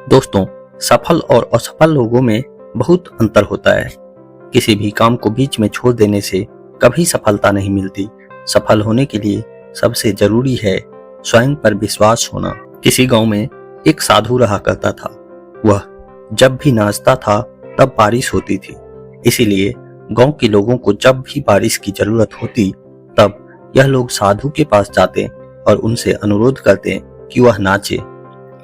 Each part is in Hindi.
दोस्तों, सफल और असफल लोगों में बहुत अंतर होता है। किसी भी काम को बीच में छोड़ देने से कभी सफलता नहीं मिलती। सफल होने के लिए सबसे जरूरी है स्वयं पर विश्वास होना। किसी गांव में एक साधु रहा करता था। वह जब भी नाचता था तब बारिश होती थी। इसीलिए गांव के लोगों को जब भी बारिश की जरूरत होती तब यह लोग साधु के पास जाते और उनसे अनुरोध करते कि वह नाचे,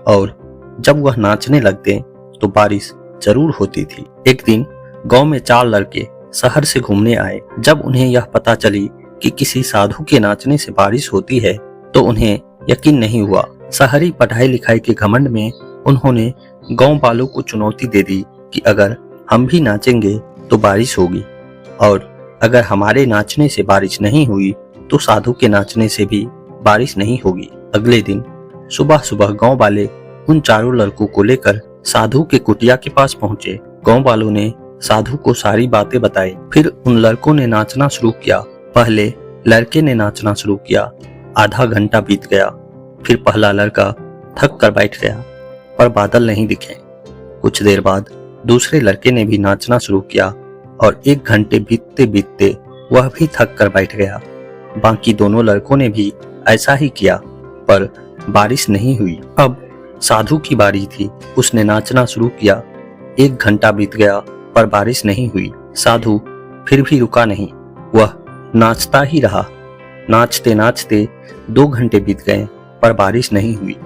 और जब वह नाचने लगते तो बारिश जरूर होती थी। एक दिन गांव में 4 लड़के शहर से घूमने आए। जब उन्हें यह पता चली कि किसी साधु के नाचने से बारिश होती है तो उन्हें यकीन नहीं हुआ। शहरी पढ़ाई लिखाई के घमंड में उन्होंने गांव वालों को चुनौती दे दी कि अगर हम भी नाचेंगे तो बारिश होगी, और अगर हमारे नाचने से बारिश नहीं हुई तो साधु के नाचने से भी बारिश नहीं होगी। अगले दिन सुबह सुबह गांव वाले उन 4 लड़कों को लेकर साधु के कुटिया के पास पहुंचे। गांव वालों ने साधु को सारी बातें बताई। फिर उन लड़कों ने नाचना शुरू किया। पहले लड़के ने नाचना शुरू किया। आधा घंटा बीत गया। फिर पहला लड़का थक कर बैठ गया, पर बादल नहीं दिखे। कुछ देर बाद दूसरे लड़के ने भी नाचना शुरू किया और 1 घंटे बीतते बीतते वह भी थक कर बैठ गया। बाकी दोनों लड़कों ने भी ऐसा ही किया, पर बारिश नहीं हुई। अब साधु की बारी थी। उसने नाचना शुरू किया। 1 घंटा बीत गया, पर बारिश नहीं हुई। साधु फिर भी रुका नहीं, वह नाचता ही रहा। नाचते नाचते 2 घंटे बीत गए, पर बारिश नहीं हुई।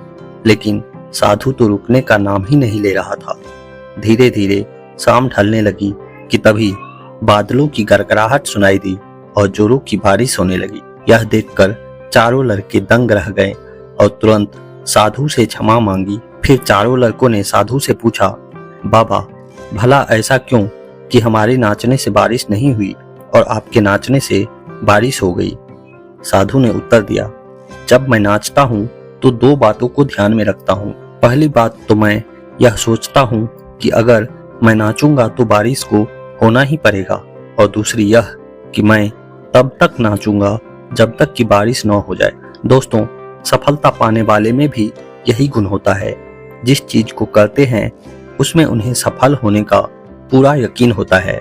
लेकिन साधु तो रुकने का नाम ही नहीं ले रहा था। धीरे धीरे शाम ढलने लगी कि तभी बादलों की गड़गड़ाहट सुनाई दी और जोरों की बारिश होने लगी। यह देखकर 4 लड़के दंग रह गए और तुरंत साधु से क्षमा मांगी। फिर 4 लड़कों ने साधु से पूछा, बाबा, भला ऐसा क्यों कि हमारे नाचने से बारिश नहीं हुई और आपके नाचने से बारिश हो गई? साधु ने उत्तर दिया, जब मैं नाचता हूँ तो 2 बातों को ध्यान में रखता हूँ। पहली बात तो मैं यह सोचता हूँ कि अगर मैं नाचूंगा तो बारिश को होना ही पड़ेगा, और दूसरी यह कि मैं तब तक नाचूंगा जब तक कि बारिश न हो जाए। दोस्तों, सफलता पाने वाले में भी यही गुण होता है। जिस चीज को करते हैं उसमें उन्हें सफल होने का पूरा यकीन होता है,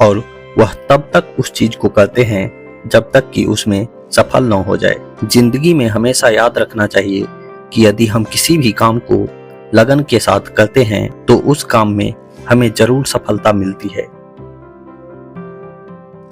और वह तब तक उस चीज को करते हैं जब तक कि उसमें सफल न हो जाए। जिंदगी में हमेशा याद रखना चाहिए कि यदि हम किसी भी काम को लगन के साथ करते हैं तो उस काम में हमें जरूर सफलता मिलती है।